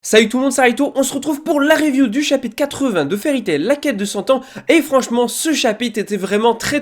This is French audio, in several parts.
Salut tout le monde, c'est Raito, on se retrouve pour la review du chapitre 80 de Fairy Tail, la quête de 100 ans, et franchement, ce chapitre était vraiment très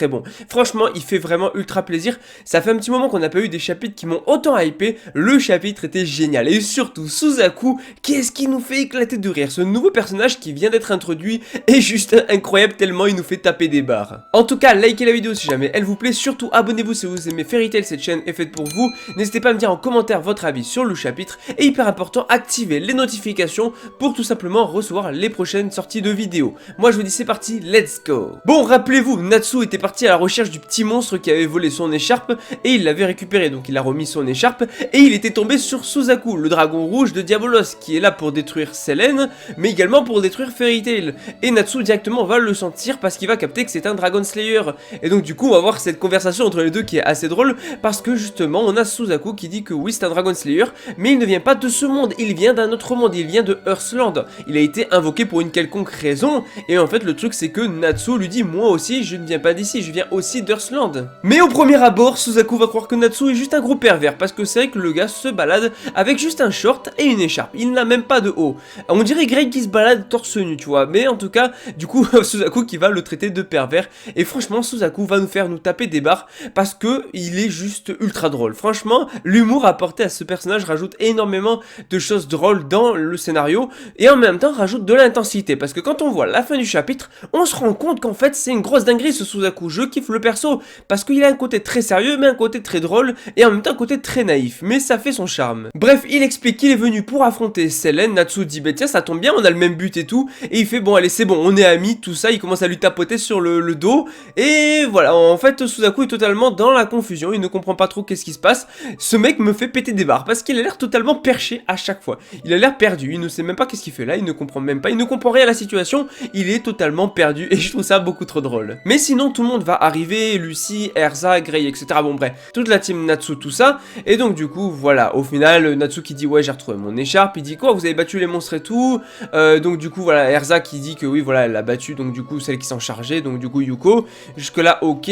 bon. Franchement, il fait vraiment ultra plaisir, ça fait un petit moment qu'on n'a pas eu des chapitres qui m'ont autant hypé, le chapitre était génial, et surtout, Suzaku, qu'est-ce qui nous fait éclater de rire, ce nouveau personnage qui vient d'être introduit est juste incroyable tellement il nous fait taper des barres. En tout cas, likez la vidéo si jamais elle vous plaît, surtout abonnez-vous si vous aimez Fairy Tail, cette chaîne est faite pour vous, n'hésitez pas à me dire en commentaire votre avis sur le chapitre, et hyper important, activez les notifications pour tout simplement recevoir les prochaines sorties de vidéos. Moi je vous dis c'est parti, let's go. Bon, rappelez-vous, Natsu était parti à la recherche du petit monstre qui avait volé son écharpe et il l'avait récupéré, donc il a remis son écharpe et il était tombé sur Suzaku, le dragon rouge de Diabolos, qui est là pour détruire Selene, mais également pour détruire Fairy Tail. Et Natsu directement va le sentir parce qu'il va capter que c'est un Dragon Slayer. Et donc du coup on va voir cette conversation entre les deux qui est assez drôle parce que justement on a Suzaku qui dit que oui c'est un Dragon Slayer, mais il ne vient pas de ce monde, il vient d'un autre monde, il vient de Earthland. Il a été invoqué pour une quelconque raison, et en fait le truc c'est que Natsu lui dit moi aussi je ne viens pas d'ici, je viens aussi d'Earthland. Mais au premier abord, Suzaku va croire que Natsu est juste un gros pervers, parce que c'est vrai que le gars se balade avec juste un short et une écharpe, il n'a même pas de haut. On dirait Greg qui se balade torse nu, tu vois, mais en tout cas, du coup, Suzaku qui va le traiter de pervers, et franchement Suzaku va nous faire nous taper des barres, parce que il est juste ultra drôle. Franchement, l'humour apporté à ce personnage rajoute énormément de choses drôles dans le scénario et en même temps rajoute de l'intensité parce que quand on voit la fin du chapitre, on se rend compte qu'en fait c'est une grosse dinguerie ce Suzaku. Je kiffe le perso parce qu'il a un côté très sérieux mais un côté très drôle et en même temps un côté très naïf, mais ça fait son charme. Bref, il explique qu'il est venu pour affronter Selene. Natsu dit bah tiens ça tombe bien, on a le même but et tout, et il fait bon allez c'est bon on est amis, tout ça, il commence à lui tapoter sur le dos et voilà. En fait Suzaku est totalement dans la confusion, il ne comprend pas trop qu'est-ce qui se passe. Ce mec me fait péter des barres parce qu'il a l'air totalement perché à chaque fois. Il a l'air perdu, il ne sait même pas qu'est-ce qu'il fait là, il ne comprend même pas, il ne comprend rien à la situation, il est totalement perdu et je trouve ça beaucoup trop drôle. Mais sinon tout le monde va arriver, Lucy, Erza, Grey, etc. Bon bref, toute la team Natsu, tout ça, et donc du coup voilà, au final Natsu qui dit ouais j'ai retrouvé mon écharpe, il dit quoi vous avez battu les monstres et tout, donc du coup voilà Erza qui dit que oui voilà elle a battu donc du coup celle qui s'en chargeait, donc du coup Yuko, jusque là ok,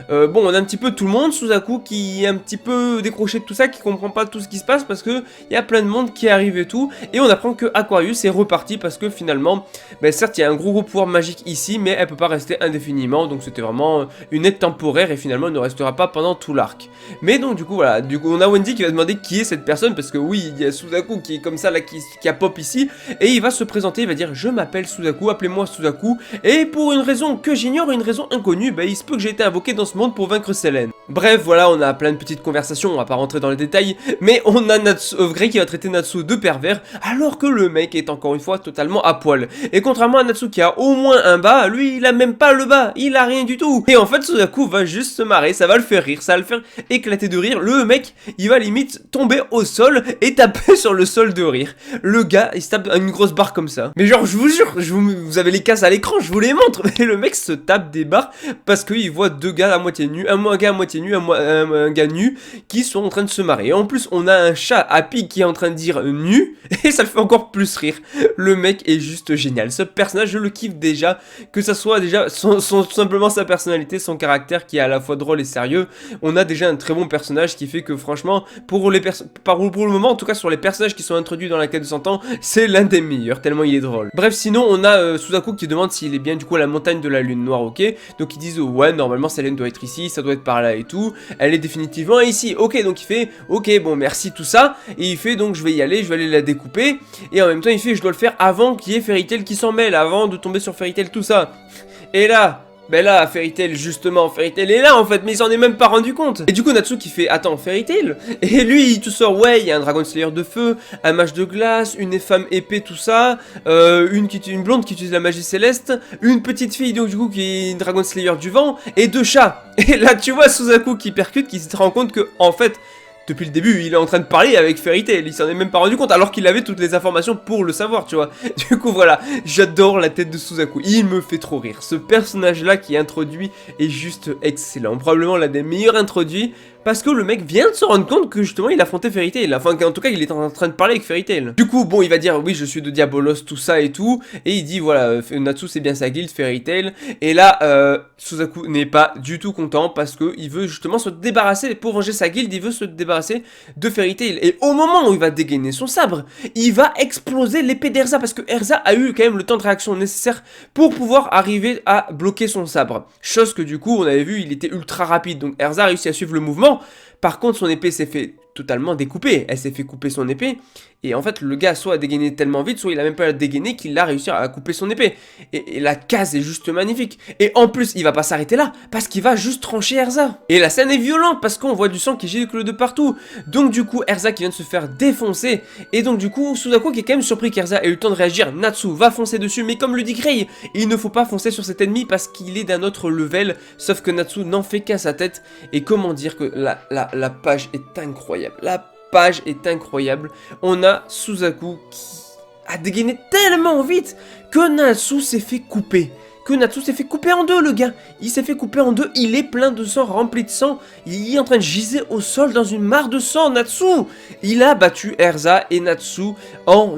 bon on a un petit peu tout le monde, Suzaku qui est un petit peu décroché de tout ça, qui comprend pas tout ce qui se passe parce que il y a plein de monde qui arrive et tout, et on apprend que Aquarius est reparti parce que finalement, ben certes il y a un gros pouvoir magique ici, mais elle peut pas rester indéfiniment, donc c'était vraiment une aide temporaire et finalement elle ne restera pas pendant tout l'arc. Mais donc du coup voilà, du coup on a Wendy qui va demander qui est cette personne parce que oui il y a Suzaku qui est comme ça là qui a pop ici, et il va se présenter, il va dire je m'appelle Suzaku, appelez-moi Suzaku, et pour une raison que j'ignore, une raison inconnue, ben il se peut que j'ai été invoqué dans ce monde pour vaincre Selene. Bref voilà, on a plein de petites conversations, on va pas rentrer dans les détails, mais on a Grey qui va traiter Natsu de pervers alors que le mec est encore une fois totalement à poil. Et contrairement à Natsu qui a au moins un bas, lui il a même pas le bas, il a rien du tout. Et en fait Suzaku va juste se marrer, ça va le faire rire, ça va le faire éclater de rire. Le mec il va limite tomber au sol et taper sur le sol de rire. Le gars il se tape une grosse barre comme ça. Mais genre je vous jure, vous avez les cases à l'écran, je vous les montre. Et le mec se tape des barres parce qu'il voit deux gars à moitié nus, un gars à moitié nu, un gars nu qui sont en train de se marrer. Et en plus on a un chat Happy qui est en train de dire nu et ça le fait encore plus rire. Le mec est juste génial. Ce personnage je le kiffe déjà, que ça soit déjà simplement sa personnalité, son caractère qui est à la fois drôle et sérieux. On a déjà un très bon personnage qui fait que franchement pour le moment en tout cas sur les personnages qui sont introduits dans la quête de 100 ans, c'est l'un des meilleurs tellement il est drôle. Bref sinon on a Suzaku qui demande s'il est bien du coup à la montagne de la lune noire, ok. Donc ils disent ouais normalement Selene doit être ici, ça doit être par là et tout. Elle est définitivement ici, ok. Donc il fait ok bon merci tout ça, et il fait donc je vais y aller, je vais aller la découper, et en même temps il fait je dois le faire avant qu'il y ait Fairy Tail qui s'en mêle, avant de tomber sur Fairy Tail tout ça. Et là ben là, Fairy Tail, justement, Fairy Tail est là en fait, mais il s'en est même pas rendu compte. Et du coup, Natsu qui fait attends, Fairy Tail. Et lui, il tout sort, ouais, il y a un Dragon Slayer de feu, un mage de glace, une femme épée, tout ça, une blonde qui utilise la magie céleste, une petite fille, donc du coup, qui est une Dragon Slayer du vent, et deux chats. Et là, tu vois Suzaku qui percute, qui se rend compte que, en fait, depuis le début, il est en train de parler avec Fairy Tail, il s'en est même pas rendu compte, alors qu'il avait toutes les informations pour le savoir, tu vois. Du coup, voilà, j'adore la tête de Suzaku, il me fait trop rire. Ce personnage-là qui est introduit est juste excellent, probablement l'un des meilleurs introduits, parce que le mec vient de se rendre compte que justement il affrontait Fairy Tail. Enfin, en tout cas, il est en train de parler avec Fairy Tail. Du coup, bon, il va dire oui, je suis de Diabolos, tout ça et tout. Et il dit voilà, Natsu c'est bien sa guilde, Fairy Tail. Et là, Suzaku n'est pas du tout content parce que il veut justement se débarrasser, pour venger sa guilde, il veut se débarrasser de Fairy Tail. Et au moment où il va dégainer son sabre, il va exploser l'épée d'Erza parce que Erza a eu quand même le temps de réaction nécessaire pour pouvoir arriver à bloquer son sabre. Chose que du coup, on avait vu, il était ultra rapide. Donc Erza a réussi à suivre le mouvement. Par contre, son épée s'est fait totalement découper. Elle s'est fait couper son épée. Et en fait, le gars soit a dégainé tellement vite, soit il a même pas à dégainer qu'il a réussi à couper son épée. Et la case est juste magnifique. Et en plus, il va pas s'arrêter là, parce qu'il va juste trancher Erza. Et la scène est violente, parce qu'on voit du sang qui gicle de partout. Donc du coup, Erza qui vient de se faire défoncer. Et donc du coup, Suzaku qui est quand même surpris qu'Erza ait eu le temps de réagir. Natsu va foncer dessus, mais comme le dit Gray, il ne faut pas foncer sur cet ennemi parce qu'il est d'un autre level. Sauf que Natsu n'en fait qu'à sa tête. Et comment dire que la page est incroyable. La page est incroyable. On a Suzaku qui a dégainé tellement vite que Natsu s'est fait couper. Natsu s'est fait couper en deux, le gars. Il s'est fait couper en deux. Il est plein de sang, rempli de sang. Il est en train de giser au sol dans une mare de sang, Natsu. Il a battu Erza et Natsu en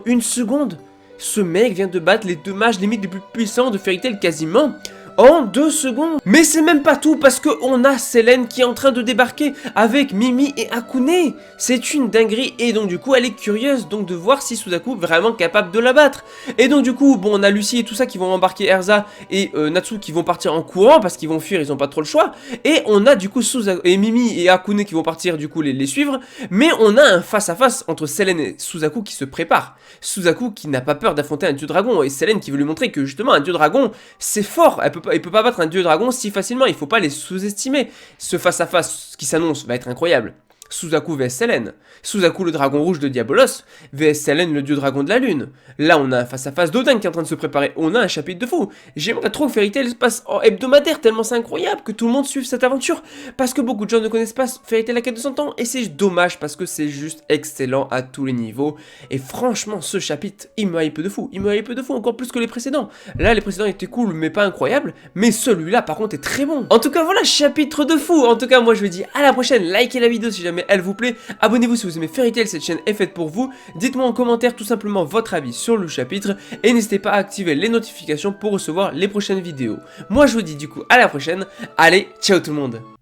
une seconde. Ce mec vient de battre les deux mages limite les plus puissants de Fairy Tail quasiment en 2 secondes. Mais c'est même pas tout parce qu'on a Selene qui est en train de débarquer avec Mimi et Akune. C'est une dinguerie et donc du coup elle est curieuse donc de voir si Suzaku est vraiment capable de la battre. Et donc du coup bon on a Lucie et tout ça qui vont embarquer Erza et Natsu qui vont partir en courant parce qu'ils vont fuir, ils ont pas trop le choix. Et on a du coup Suzaku et Mimi et Akune qui vont partir du coup les suivre. Mais on a un face à face entre Selene et Suzaku qui se prépare. Suzaku qui n'a pas peur d'affronter un dieu dragon et Selene qui veut lui montrer que justement un dieu dragon c'est fort. Il peut pas battre un dieu dragon si facilement, il faut pas les sous-estimer. Ce face-à-face qui s'annonce va être incroyable. Suzaku vs Selene. Suzaku le dragon rouge de Diabolos vs Selene le dieu dragon de la lune. Là on a un face-à-face d'Odin qui est en train de se préparer. On a un chapitre de fou. J'aimerais trop que Fairy Tail se passe en hebdomadaire tellement c'est incroyable que tout le monde suive cette aventure. Parce que beaucoup de gens ne connaissent pas Fairy Tail la quête de 100 ans. Et c'est dommage parce que c'est juste excellent à tous les niveaux. Et franchement ce chapitre il me hype de fou. Il me hype de fou encore plus que les précédents. Là les précédents étaient cool mais pas incroyables. Mais celui-là par contre est très bon. En tout cas voilà, chapitre de fou. En tout cas moi je vous dis à la prochaine. Likez la vidéo si jamais elle vous plaît, abonnez-vous si vous aimez Fairy Tail, cette chaîne est faite pour vous, dites-moi en commentaire tout simplement votre avis sur le chapitre, et n'hésitez pas à activer les notifications pour recevoir les prochaines vidéos. Moi je vous dis du coup à la prochaine, allez, ciao tout le monde.